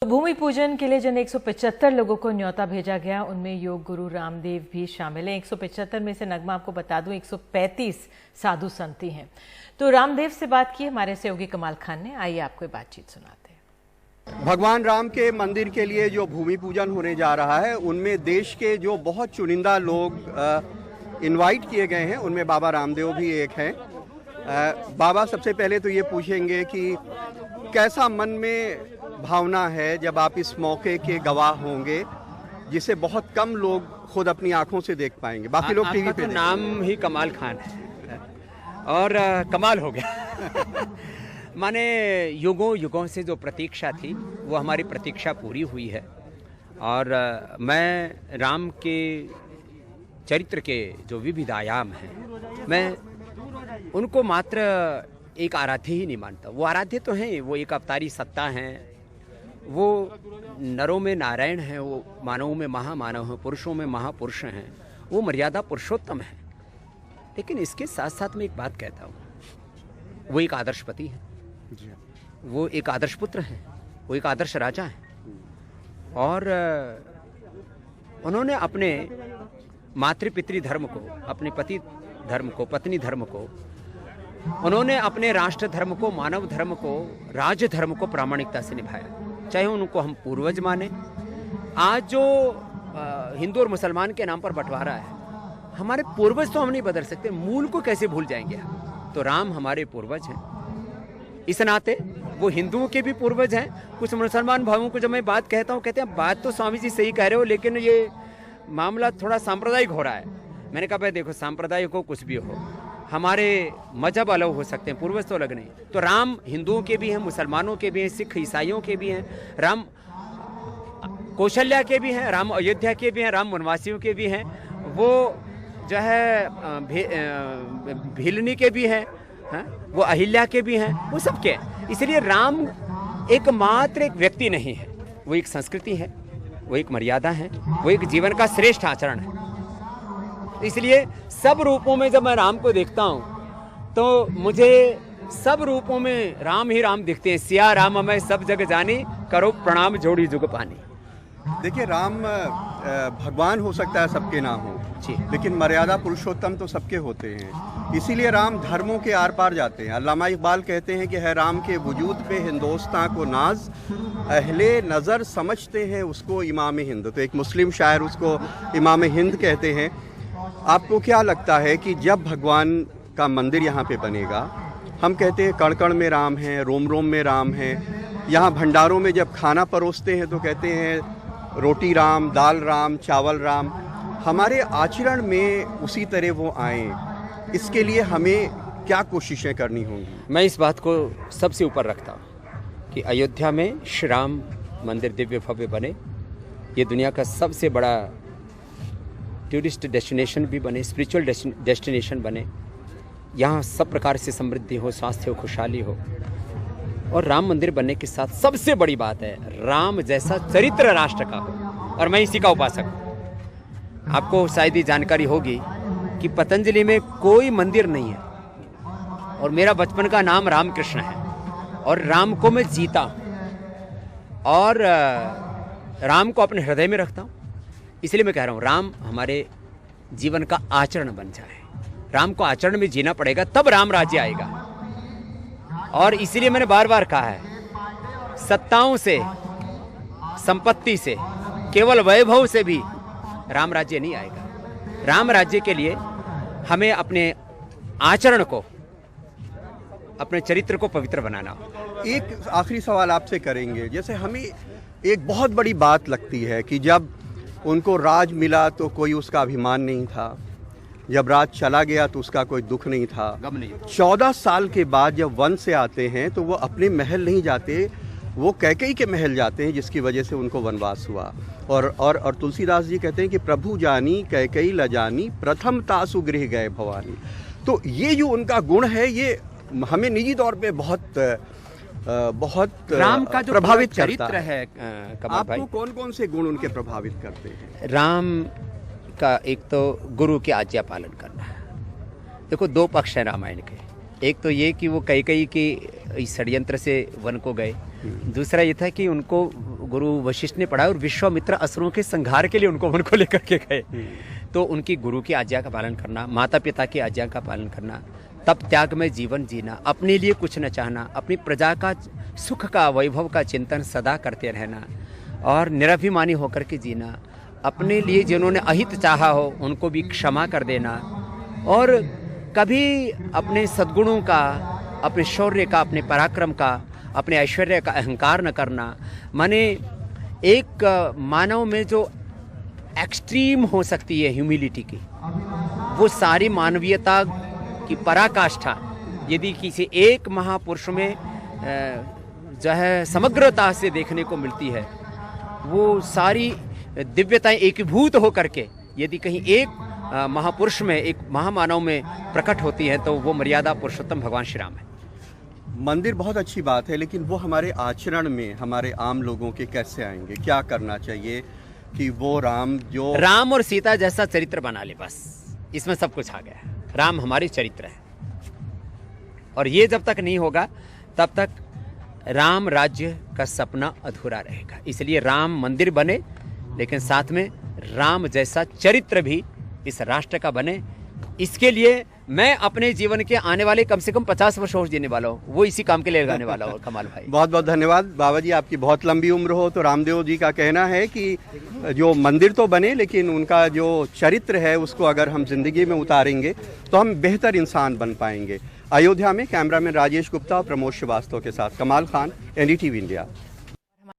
भूमि पूजन के लिए जिन 175 लोगों को न्योता भेजा गया उनमें योग गुरु रामदेव भी शामिल हैं। 175 में से नगमा आपको बता दूं 135 साधु संती हैं। तो रामदेव से बात की हमारे सहयोगी कमाल खान ने। आइए आपको बातचीत सुनाते हैं। भगवान राम के मंदिर के लिए जो भूमि पूजन होने जा रहा है उनमें देश के जो बहुत चुनिंदा लोग इनवाइट किए गए हैं उनमें बाबा रामदेव भी एक हैं। बाबा सबसे पहले तो ये पूछेंगे कि कैसा मन में भावना है जब आप इस मौके के गवाह होंगे जिसे बहुत कम लोग खुद अपनी आंखों से देख पाएंगे, बाकी लोग टीवी पे। तो नाम ही कमाल खान है और कमाल हो गया। माने युगों युगों से जो प्रतीक्षा थी वो हमारी प्रतीक्षा पूरी हुई है और मैं राम के चरित्र के जो विविध आयाम हैं मैं उनको मात्र एक आराध्य ही नहीं मानता। वो आराध्य तो हैं, वो एक अवतारी सत्ता हैं, वो नरों में नारायण हैं, वो मानवों में महामानव हैं, पुरुषों में महापुरुष हैं, वो मर्यादा पुरुषोत्तम है। लेकिन इसके साथ साथ मैं एक बात कहता हूँ, वो एक आदर्श पति है, वो एक आदर्श पुत्र है, वो एक आदर्श राजा है और उन्होंने अपने मातृपितृ धर्म को, अपने पति धर्म को, पत्नी धर्म को, उन्होंने अपने राष्ट्र धर्म को, मानव धर्म को, राज्य धर्म को प्रामाणिकता से निभाया। चाहे उनको हम पूर्वज माने। आज जो हिंदू और मुसलमान के नाम पर बंटवारा है, हमारे पूर्वज तो हम नहीं बदल सकते, मूल को कैसे भूल जाएंगे? तो राम हमारे पूर्वज हैं, इस नाते वो हिंदुओं के भी पूर्वज हैं। कुछ मुसलमान भाइयों को जब मैं बात कहता हूँ कहते हैं बात तो स्वामी जी सही कह रहे हो लेकिन ये मामला थोड़ा सांप्रदायिक हो रहा है। मैंने कहा भाई देखो, सांप्रदायिक हो कुछ भी हो, हमारे मजहब अलग हो सकते हैं, पूर्वज तो अलग नहीं। तो राम हिंदुओं के भी हैं, मुसलमानों के भी हैं, सिख ईसाइयों के भी हैं, राम कौशल्या के भी हैं, राम अयोध्या के भी हैं, राम वनवासियों के भी हैं, वो जो है भीलनी के भी हैं, वो अहिल्या के भी हैं, वो सबके हैं। इसलिए राम एकमात्र एक व्यक्ति नहीं है, वो एक संस्कृति है, वो एक मर्यादा है, वो एक जीवन का श्रेष्ठ आचरण है। इसलिए सब रूपों में जब मैं राम को देखता हूँ तो मुझे सब रूपों में राम ही राम दिखते हैं। सिया राम मैं सब जग जानी, करो प्रणाम जोड़ी जुग पानी। देखिए, राम भगवान हो सकता है सबके ना हो जी, लेकिन मर्यादा पुरुषोत्तम तो सबके होते हैं। इसीलिए राम धर्मों के आर पार जाते हैं। अल्लामा इकबाल कहते हैं कि है राम के वजूद पे हिंदोस्तां को नाज, अहले नज़र समझते हैं उसको इमाम हिंद। तो एक मुस्लिम शायर उसको इमाम हिंद कहते हैं। आपको क्या लगता है कि जब भगवान का मंदिर यहाँ पे बनेगा, हम कहते हैं कण कण में राम है, रोम रोम में राम है, यहाँ भंडारों में जब खाना परोसते हैं तो कहते हैं रोटी राम, दाल राम, चावल राम, हमारे आचरण में उसी तरह वो आए, इसके लिए हमें क्या कोशिशें करनी होंगी? मैं इस बात को सबसे ऊपर रखता हूँ कि अयोध्या में श्री राम मंदिर दिव्य भव्य बने, ये दुनिया का सबसे बड़ा टूरिस्ट डेस्टिनेशन भी बने, स्पिरिचुअल डेस्टिनेशन बने, यहाँ सब प्रकार से समृद्धि हो, स्वास्थ्य हो, खुशहाली हो। और राम मंदिर बनने के साथ सबसे बड़ी बात है राम जैसा चरित्र राष्ट्र का हो, और मैं इसी का उपासक हूँ। आपको शायद ही जानकारी होगी कि पतंजलि में कोई मंदिर नहीं है और मेरा बचपन का नाम रामकृष्ण है और राम को मैं जीता हूँ और राम को अपने हृदय में रखता हूँ। इसलिए मैं कह रहा हूँ राम हमारे जीवन का आचरण बन जाए। राम को आचरण में जीना पड़ेगा, तब राम राज्य आएगा। और इसलिए मैंने बार बार कहा है, सत्ताओं से, संपत्ति से, केवल वैभव से भी राम राज्य नहीं आएगा। राम राज्य के लिए हमें अपने आचरण को, अपने चरित्र को पवित्र बनाना। एक आखिरी सवाल आपसे करेंगे। जैसे हमें एक बहुत बड़ी बात लगती है कि जब उनको राज मिला तो कोई उसका अभिमान नहीं था, जब राज चला गया तो उसका कोई दुख नहीं था। 14 साल के बाद जब वन से आते हैं तो वो अपने महल नहीं जाते, वो कैकेयी के महल जाते हैं, जिसकी वजह से उनको वनवास हुआ। और तुलसीदास जी कहते हैं कि प्रभु जानी कैकेयी लजानी, प्रथम तासु गृह गए भवानी। तो ये जो उनका गुण है ये हमें निजी तौर पे बहुत राम का जो प्रभावित चरित्र है। आपको कौन कौन से गुण उनके प्रभावित करते हैं? राम का एक तो गुरु की आज्ञा पालन करना है। देखो, दो पक्ष हैं रामायण के। एक तो ये कि वो कैकेयी के इस षड्यंत्र से वन को गए, दूसरा ये था कि उनको गुरु वशिष्ठ ने पढ़ाया और विश्वामित्र असुरों के संहार के लिए उनको वन को लेकर के गए। तो उनकी गुरु की आज्ञा का पालन करना, माता पिता की आज्ञा का पालन करना, तप त्याग में जीवन जीना, अपने लिए कुछ न चाहना, अपनी प्रजा का सुख का वैभव का चिंतन सदा करते रहना और निराभिमानी होकर के जीना, अपने लिए जिन्होंने अहित चाहा हो उनको भी क्षमा कर देना और कभी अपने सद्गुणों का, अपने शौर्य का, अपने पराक्रम का, अपने ऐश्वर्य का अहंकार न करना। माने एक मानव में जो एक्सट्रीम हो सकती है ह्यूमिलिटी की, वो सारी मानवीयता की पराकाष्ठा यदि किसी एक महापुरुष में जो है समग्रता से देखने को मिलती है, वो सारी दिव्यताएं एकीभूत होकर के यदि कहीं एक महापुरुष में, एक महामानव में प्रकट होती है तो वो मर्यादा पुरुषोत्तम भगवान श्री राम है। मंदिर बहुत अच्छी बात है, लेकिन वो हमारे आचरण में हमारे आम लोगों के कैसे आएंगे? क्या करना चाहिए कि वो राम और सीता जैसा चरित्र बना ले, बस इसमें सब कुछ आ गया। राम हमारी चरित्र है और ये जब तक नहीं होगा तब तक राम राज्य का सपना अधूरा रहेगा। इसलिए राम मंदिर बने, लेकिन साथ में राम जैसा चरित्र भी इस राष्ट्र का बने। इसके लिए मैं अपने जीवन के आने वाले कम से कम 50 वर्ष और जीने वाला हूँ, वो इसी काम के लिए लगाने वाला हूँ। कमाल भाई, बहुत बहुत धन्यवाद। बाबा जी, आपकी बहुत लंबी उम्र हो। तो रामदेव जी का कहना है कि जो मंदिर तो बने, लेकिन उनका जो चरित्र है उसको अगर हम जिंदगी में उतारेंगे तो हम बेहतर इंसान बन पाएंगे। अयोध्या में कैमरामैन राजेश गुप्ता और प्रमोद श्रीवास्तव के साथ कमाल खान, NDTV इंडिया।